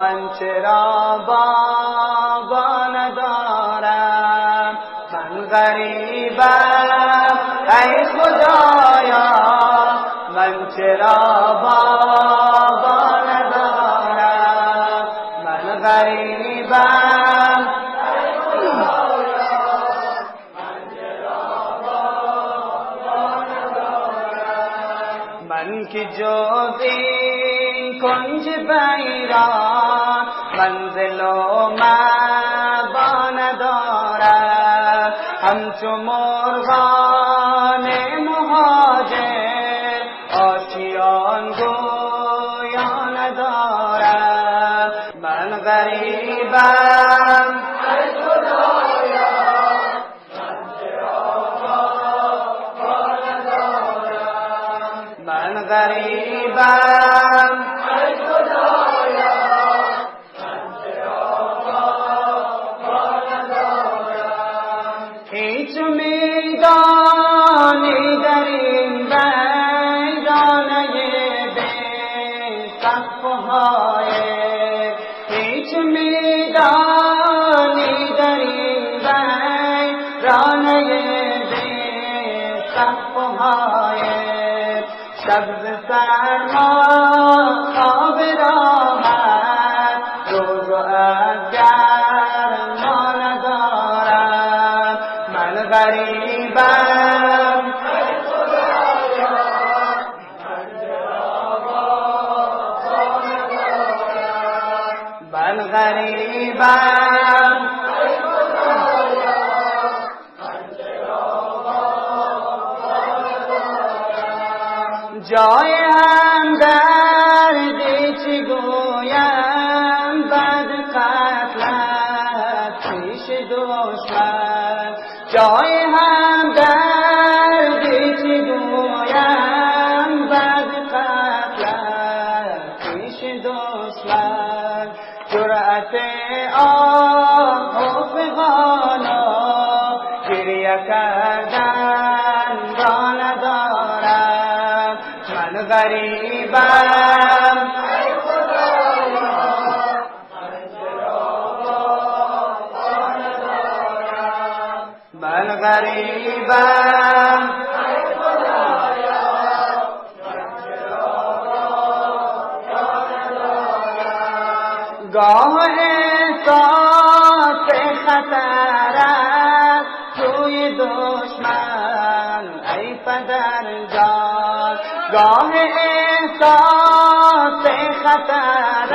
من چرا بابا ندارم، من غریبم ای خدایا. من چرا بابا ندارم، من غریبم ای خدایا. من چرا بابا ندارم، من که جز این کنج بیران منزل و مبا ندارم. همچو مرغان مهاجر آشیان گویا ندارم. من غریبم ای خدایا، من چرا بابا ندارم. من غریبم ای خدایا، من چرا بابا ندارم. هیچ میدانی در این ویرانه بی صفهای، هیچ میدانی در این ویرانه بی صفهای. شب ز سرما خواب راحت، روز از گرما ندارم. من غریبم ای خدایا، من چرا بابا ندارم. من غریبم ای خدایا، من چرا بابا ندارم. جای همدردی چی گویم بعد قتلت پیش دشمن. جای همدردی چی گویم بعد قتلت پیش دشمن. جرأت آه و فغان و گریه کردن را ندارم. من غریبم ای خدایا، من چرا بابا ندارم. من غریبم ای خدایا، من چرا بابا ندارم. گاه احساس خطر است توی دشمن ای پدرجان. گاه احساس خطر